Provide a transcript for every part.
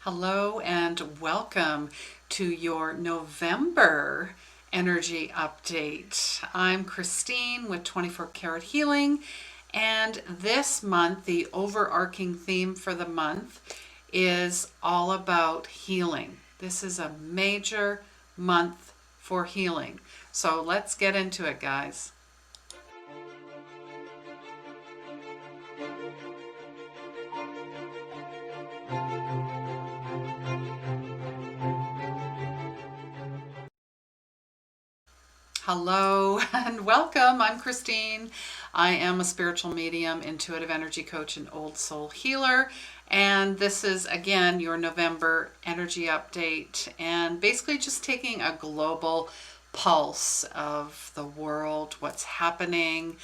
Hello and welcome to your November energy update. I'm Christine with 24 Karat Healing, and this month the overarching theme for the month is all about healing. This is a major month for healing. So let's get into it, guys. Hello and welcome. I'm Christine. I am a spiritual medium, intuitive energy coach, and old soul healer. And this is, again, your November energy update, and basically just taking a global pulse of the world, what's happening.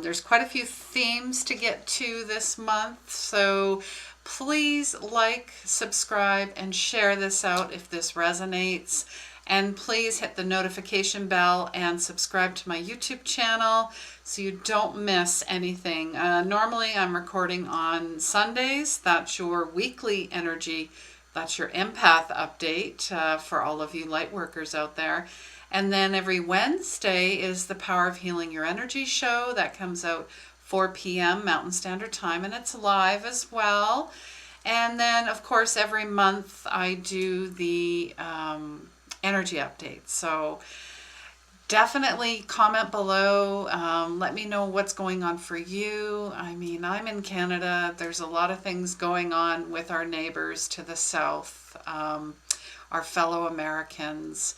There's quite a few themes to get to this month, so please like, subscribe, and share this out if this resonates. And please hit the notification bell and subscribe to my YouTube channel so you don't miss anything. Normally I'm recording on Sundays. That's your weekly energy. That's your empath update for all of you light workers out there. And then every Wednesday is the Power of Healing Your Energy show. That comes out 4 p.m. Mountain Standard Time, and it's live as well. And then, of course, every month I do the energy updates. So definitely comment below. Let me know what's going on for you. I mean, I'm in Canada. There's a lot of things going on with our neighbors to the south, our fellow Americans.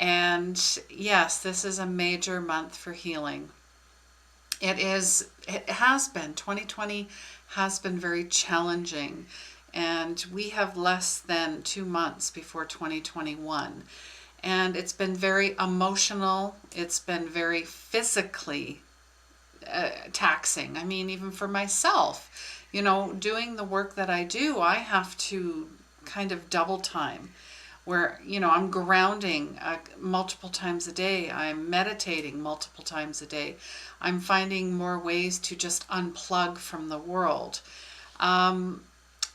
And yes, this is a major month for healing. It has been. 2020 has been very challenging. And we have less than 2 months before 2021. And it's been very emotional. It's been very physically taxing. I mean, even for myself, doing the work that I do, I have to kind of double time where, I'm grounding multiple times a day. I'm meditating multiple times a day. I'm finding more ways to just unplug from the world.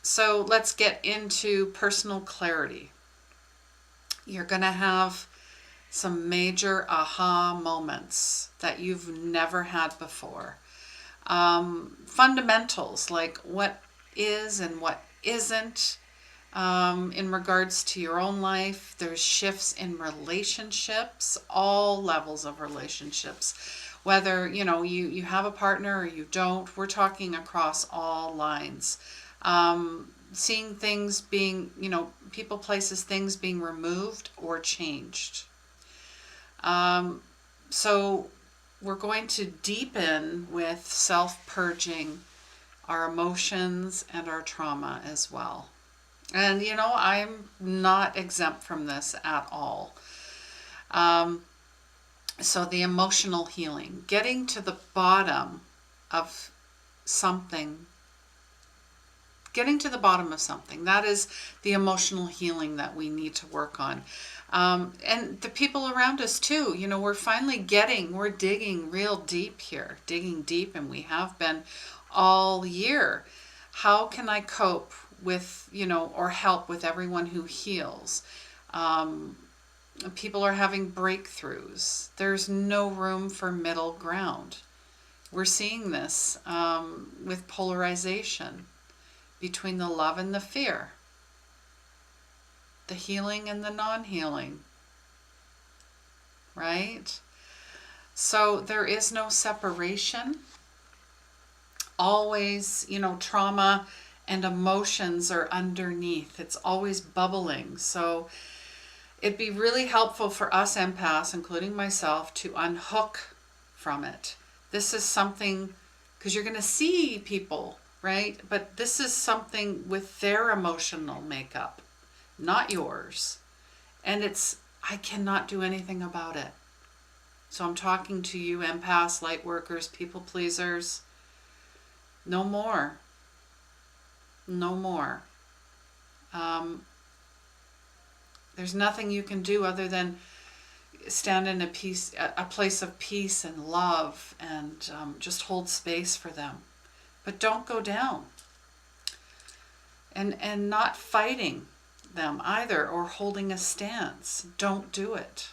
So let's get into personal clarity. You're going to have some major aha moments that you've never had before. Fundamentals like what is and what isn't in regards to your own life. There's shifts in relationships, all levels of relationships. Whether, you have a partner or you don't, we're talking across all lines. Seeing things being, people, places, things being removed or changed. So we're going to deepen with self-purging our emotions and our trauma as well. And, I'm not exempt from this at all. So the emotional healing, getting to the bottom of something. Getting to the bottom of something. That is the emotional healing that we need to work on. And the people around us too. We're finally we're digging real deep here. Digging deep, and we have been all year. How can I cope with, or help with everyone who heals? People are having breakthroughs. There's no room for middle ground. We're seeing this with polarization between the love and the fear, the healing and the non-healing, right? So there is no separation. Always, trauma and emotions are underneath. It's always bubbling. So it'd be really helpful for us empaths, including myself, to unhook from it. This is something, because you're going to see people, right? But this is something with their emotional makeup, not yours. And I cannot do anything about it. So I'm talking to you empaths, light workers, people pleasers. No more. No more. There's nothing you can do other than stand in a place of peace and love, and just hold space for them. But don't go down. and not fighting them either or holding a stance. Don't do it.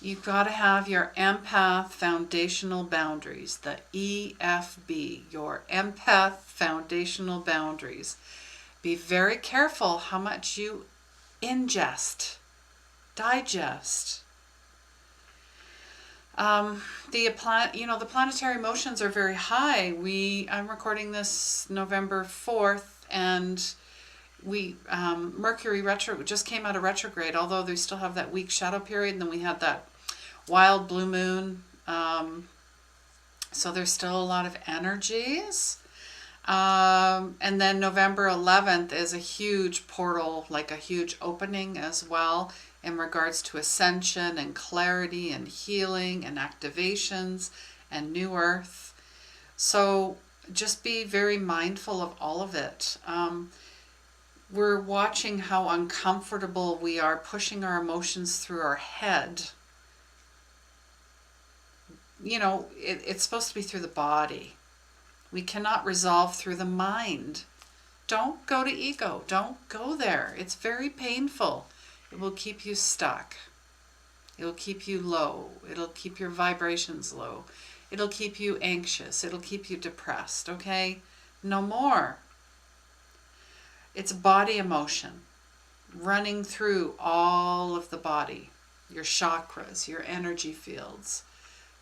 You've got to have your empath foundational boundaries, the EFB, your empath foundational boundaries. Be very careful how much you ingest, digest. The planetary motions are very high. I'm recording this November 4th, and Mercury just came out of retrograde, although they still have that weak shadow period, and then we had that wild blue moon. So there's still a lot of energies. And then November 11th is a huge portal, like a huge opening as well, in regards to ascension and clarity and healing and activations and new earth. So just be very mindful of all of it. We're watching how uncomfortable we are pushing our emotions through our head. It's supposed to be through the body. We cannot resolve through the mind. Don't go to ego. Don't go there. It's very painful. It will keep you stuck. It'll keep you low. It'll keep your vibrations low. It'll keep you anxious. It'll keep you depressed, okay? No more. It's body emotion running through all of the body, your chakras, your energy fields.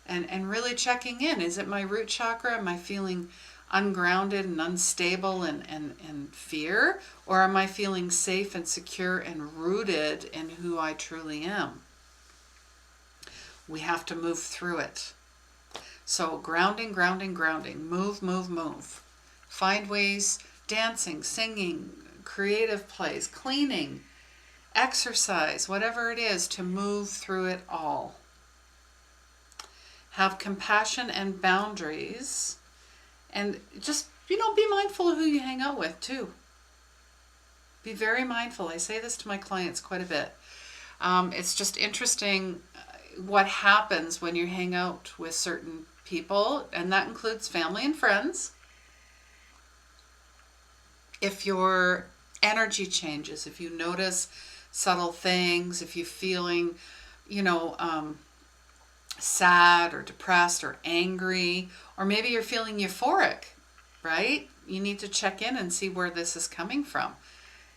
And really checking in. Is it my root chakra? Am I feeling ungrounded and unstable and fear? Or am I feeling safe and secure and rooted in who I truly am? We have to move through it. So grounding, grounding, grounding. Move, move, move. Find ways, dancing, singing, creative plays, cleaning, exercise, whatever it is, to move through it all. Have compassion and boundaries, and just, be mindful of who you hang out with too. Be very mindful. I say this to my clients quite a bit. It's just interesting what happens when you hang out with certain people, and that includes family and friends. If your energy changes, if you notice subtle things, if you're feeling, sad or depressed or angry, or maybe you're feeling euphoric, right? You need to check in and see where this is coming from.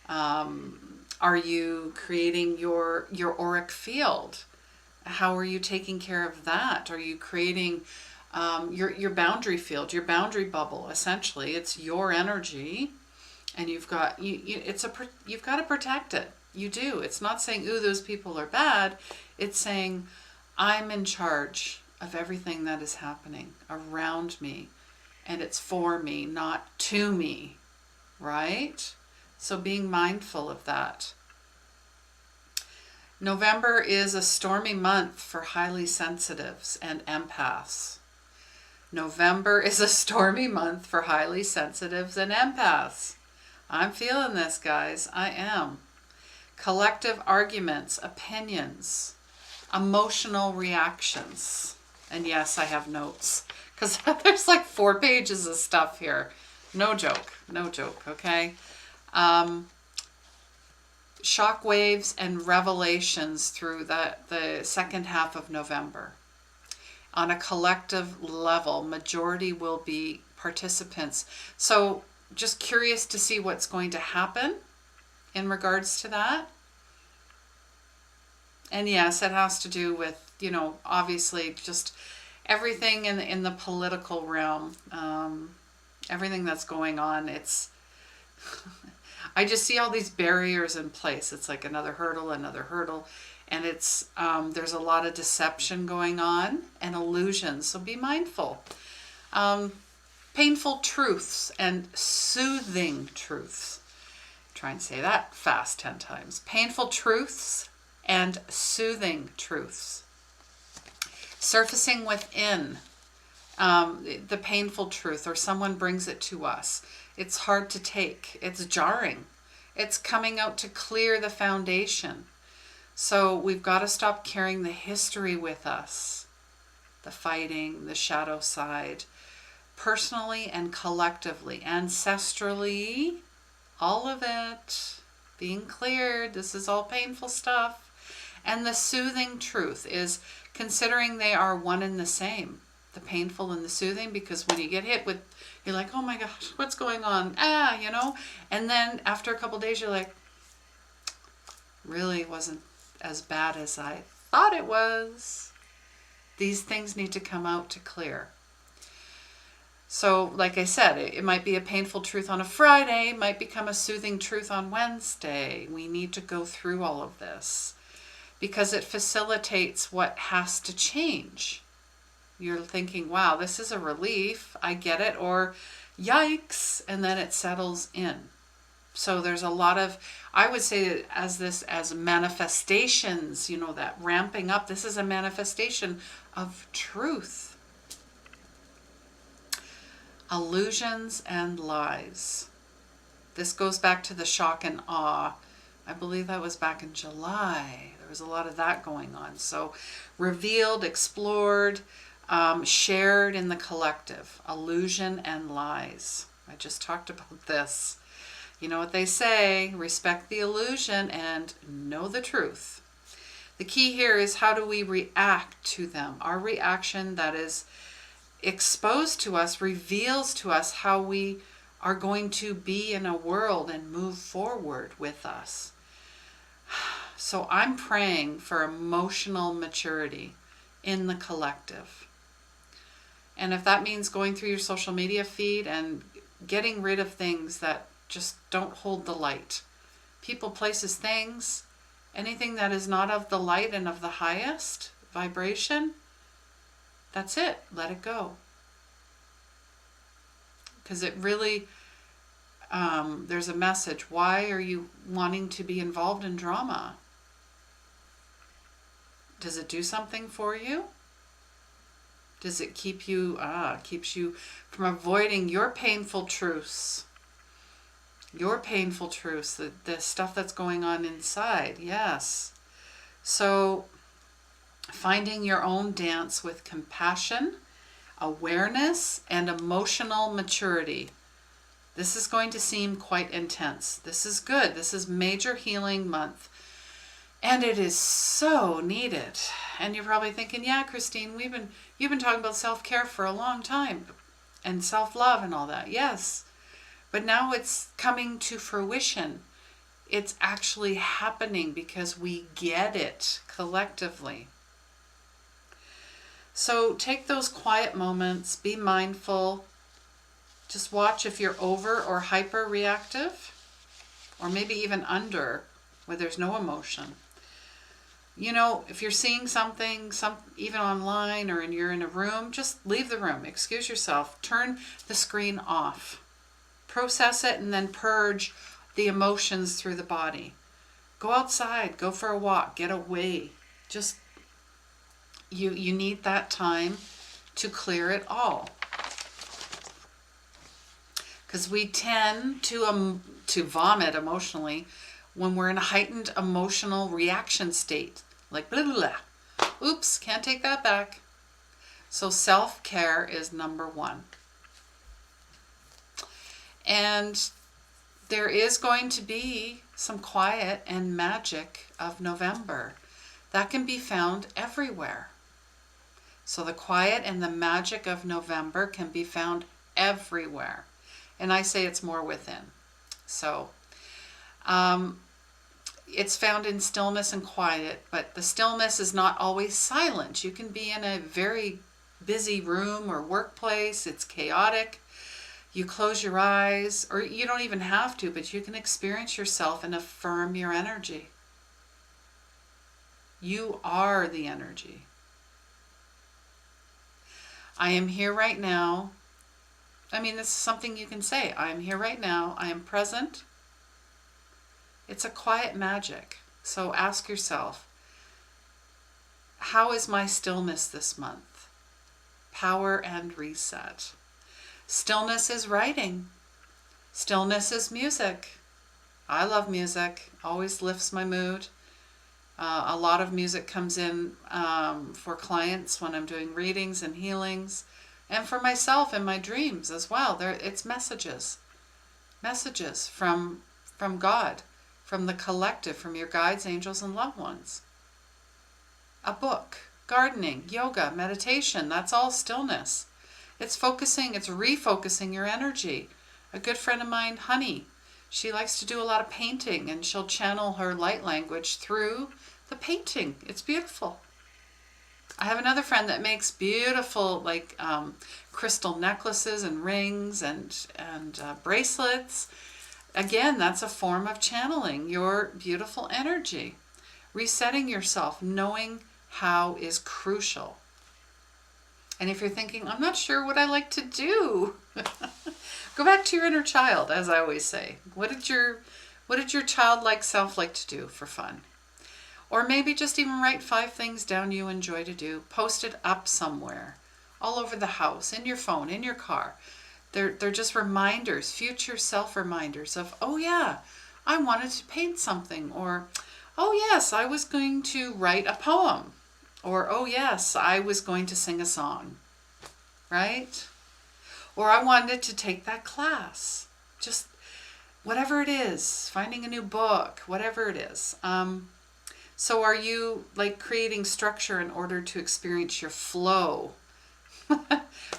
Are you creating your auric field? How are you taking care of that? Are you creating your boundary field, your boundary bubble? Essentially, it's your energy, and you've got you've got to protect it. You do. It's not saying, ooh, those people are bad. It's saying, I'm in charge of everything that is happening around me, and it's for me, not to me, right? So being mindful of that. November is a stormy month for highly sensitives and empaths. November is a stormy month for highly sensitives and empaths. I'm feeling this, guys. I am. Collective arguments, opinions, emotional reactions. And yes, I have notes, because there's like 4 pages of stuff here. No joke, okay? Shock waves and revelations through the second half of November. On a collective level, majority will be participants. So just curious to see what's going to happen in regards to that. And yes, it has to do with, obviously just everything in the political realm, everything that's going on. It's, I just see all these barriers in place. It's like another hurdle. And it's, there's a lot of deception going on and illusions. So be mindful. Painful truths and soothing truths. Try and say that fast 10 times. Painful truths and soothing truths. Surfacing within the painful truth, or someone brings it to us. It's hard to take. It's jarring. It's coming out to clear the foundation. So we've got to stop carrying the history with us. The fighting, the shadow side, personally and collectively, ancestrally, all of it being cleared. This is all painful stuff. And the soothing truth is considering they are one and the same, the painful and the soothing, because when you get hit with, you're like, oh my gosh, what's going on? And then after a couple days, you're like, really wasn't as bad as I thought it was. These things need to come out to clear. So, like I said, it might be a painful truth on a Friday, might become a soothing truth on Wednesday. We need to go through all of this because it facilitates what has to change. You're thinking, wow, this is a relief, I get it, or yikes, and then it settles in. So there's a lot of, I would say as manifestations, that ramping up, this is a manifestation of truth. Illusions and lies. This goes back to the shock and awe. I believe that was back in July. There was a lot of that going on. So revealed, explored, shared in the collective. Illusion and lies. I just talked about this. You know what they say, respect the illusion and know the truth. The key here is how do we react to them? Our reaction that is exposed to us reveals to us how we are going to be in a world and move forward with us. So I'm praying for emotional maturity in the collective. And if that means going through your social media feed and getting rid of things that just don't hold the light. People, places, things, anything that is not of the light and of the highest vibration, that's it. Let it go. Because it really, there's a message. Why are you wanting to be involved in drama? Does it do something for you? Does it keeps you from avoiding your painful truths? Your painful truths, the stuff that's going on inside, yes. So finding your own dance with compassion, awareness, and emotional maturity. This is going to seem quite intense. This is good. This is major healing month. And it is so needed. And you're probably thinking, yeah, Christine, you've been talking about self-care for a long time and self-love and all that. Yes. But now it's coming to fruition. It's actually happening because we get it collectively. So take those quiet moments, be mindful. Just watch if you're over or hyper reactive, or maybe even under, where there's no emotion. If you're seeing something, even online or you're in a room, just leave the room. Excuse yourself. Turn the screen off. Process it and then purge the emotions through the body. Go outside, go for a walk, get away. Just, you need that time to clear it all. Because we tend to vomit emotionally when we're in a heightened emotional reaction state. Like blah, blah, blah. Oops, can't take that back. So self-care is number one. And there is going to be some quiet and magic of November. That can be found everywhere. So the quiet and the magic of November can be found everywhere. And I say it's more within. So it's found in stillness and quiet, but the stillness is not always silent. You can be in a very busy room or workplace. It's chaotic. You close your eyes, or you don't even have to, but you can experience yourself and affirm your energy. You are the energy. I am here right now. This is something you can say. I am here right now. I am present. It's a quiet magic. So ask yourself, how is my stillness this month? Power and reset. Stillness is writing. Stillness is music. I love music. Always lifts my mood. A lot of music comes in for clients when I'm doing readings and healings. And for myself in my dreams as well. It's messages. Messages from God, from the collective, from your guides, angels, and loved ones. A book, gardening, yoga, meditation, that's all stillness. It's focusing, it's refocusing your energy. A good friend of mine, Honey, she likes to do a lot of painting, and she'll channel her light language through the painting. It's beautiful. I have another friend that makes beautiful crystal necklaces and rings and bracelets. Again, that's a form of channeling your beautiful energy. Resetting yourself, knowing how is crucial. And if you're thinking, I'm not sure what I like to do, go back to your inner child, as I always say. What did your childlike self like to do for fun? Or maybe just even write 5 things down you enjoy to do. Post it up somewhere, all over the house, in your phone, in your car. They're just reminders, future self reminders of, oh yeah, I wanted to paint something. Or, oh yes, I was going to write a poem. Or, oh yes, I was going to sing a song. Right? Or I wanted to take that class. Just whatever it is, finding a new book, whatever it is. So are you creating structure in order to experience your flow?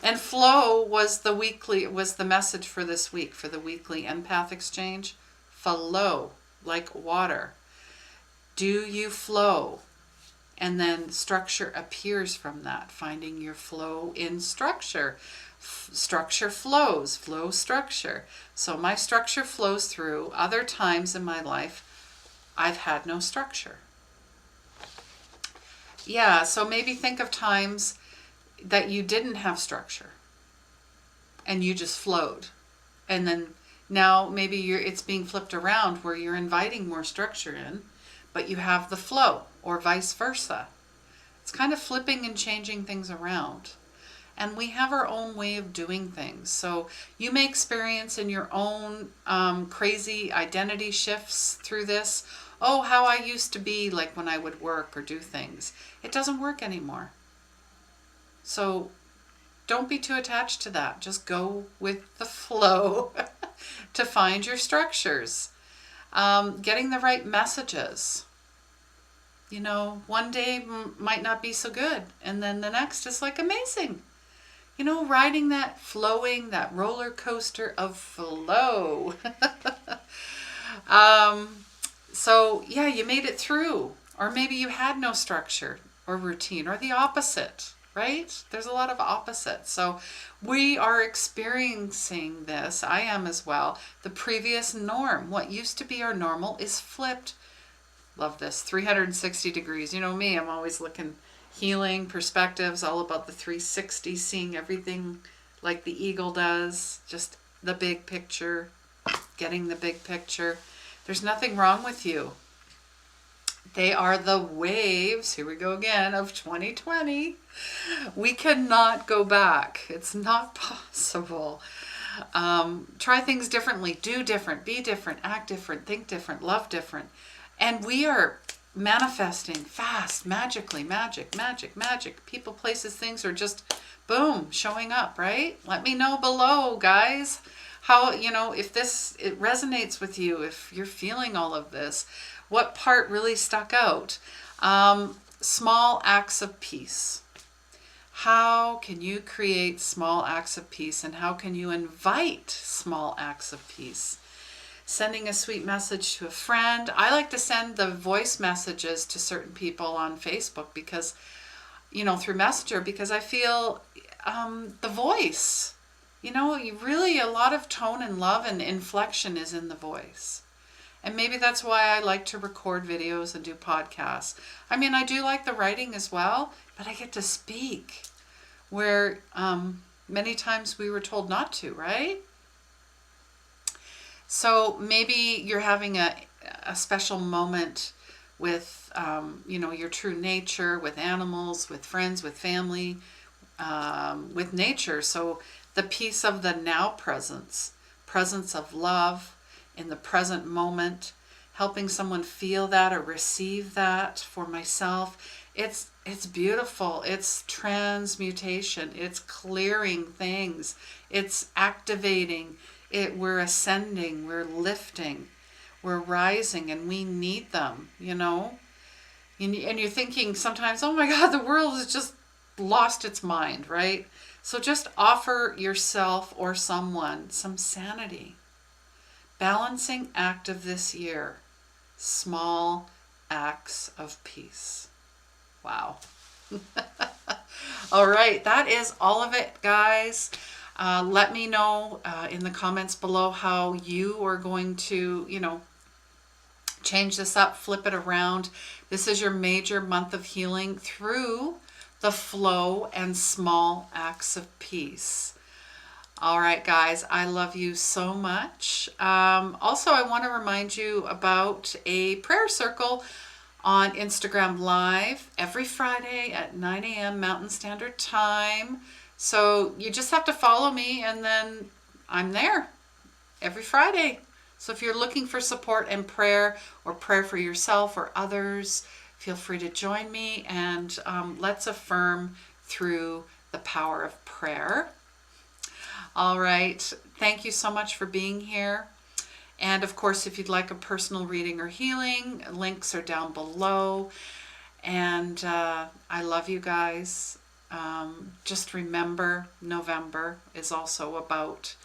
And flow was the message for this week, for the weekly empath exchange. Flow, like water. Do you flow? And then structure appears from that, finding your flow in structure. Structure flows, flow structure. So my structure flows through. Other times in my life, I've had no structure. Yeah, so maybe think of times that you didn't have structure and you just flowed. And then now maybe it's being flipped around where you're inviting more structure in, but you have the flow, or vice versa. It's kind of flipping and changing things around. And we have our own way of doing things. So you may experience in your own crazy identity shifts through this. Oh, how I used to be like when I would work or do things. It doesn't work anymore. So don't be too attached to that. Just go with the flow to find your structures. Getting the right messages. One day might not be so good, and then the next is amazing. Riding that, flowing, that roller coaster of flow. So yeah, you made it through. Or maybe you had no structure or routine, or the opposite, right? There's a lot of opposites. So we are experiencing this, I am as well, the previous norm. What used to be our normal is flipped. Love this, 360 degrees. You know me, I'm always looking, healing, perspectives, all about the 360, seeing everything like the eagle does, just the big picture, getting the big picture. There's nothing wrong with you. They are the waves, here we go again, of 2020. We cannot go back. It's not possible. Try things differently, do different, be different, act different, think different, love different. And we are manifesting fast, magically, magic. People, places, things are just, boom, showing up, right? Let me know below, guys, how, if it resonates with you, if you're feeling all of this, what part really stuck out. Small acts of peace. How can you create small acts of peace, and how can you invite small acts of peace? Sending a sweet message to a friend. I like to send the voice messages to certain people on Facebook because, through Messenger, because I feel the voice, you really, a lot of tone and love and inflection is in the voice. And maybe that's why I like to record videos and do podcasts. I mean, I do like the writing as well, but I get to speak where many times we were told not to, right? So maybe you're having a special moment with, your true nature, with animals, with friends, with family, with nature. So the peace of the now presence of love in the present moment, helping someone feel that or receive that for myself. It's beautiful. It's transmutation. It's clearing things. It's activating. We're ascending. We're lifting. We're rising, and we need them, you know? And you're thinking sometimes, oh my God, the world has just lost its mind, right? So just offer yourself or someone some sanity. Balancing act of this year. Small acts of peace. Wow. All right, that is all of it, guys. Let me know in the comments below how you are going to, change this up, flip it around. This is your major month of healing through the flow and small acts of peace. All right, guys, I love you so much. Also, I want to remind you about a prayer circle on Instagram Live every Friday at 9 a.m. Mountain Standard Time. So you just have to follow me, and then I'm there every Friday. So if you're looking for support and prayer, or prayer for yourself or others, feel free to join me, and let's affirm through the power of prayer. All right. Thank you so much for being here. And of course, if you'd like a personal reading or healing, links are down below. And I love you guys. Just remember, November is also about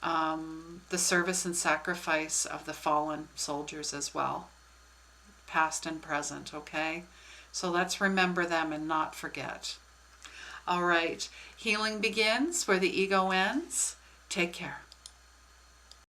the service and sacrifice of the fallen soldiers as well, past and present, okay? So let's remember them and not forget. All right, healing begins where the ego ends. Take care.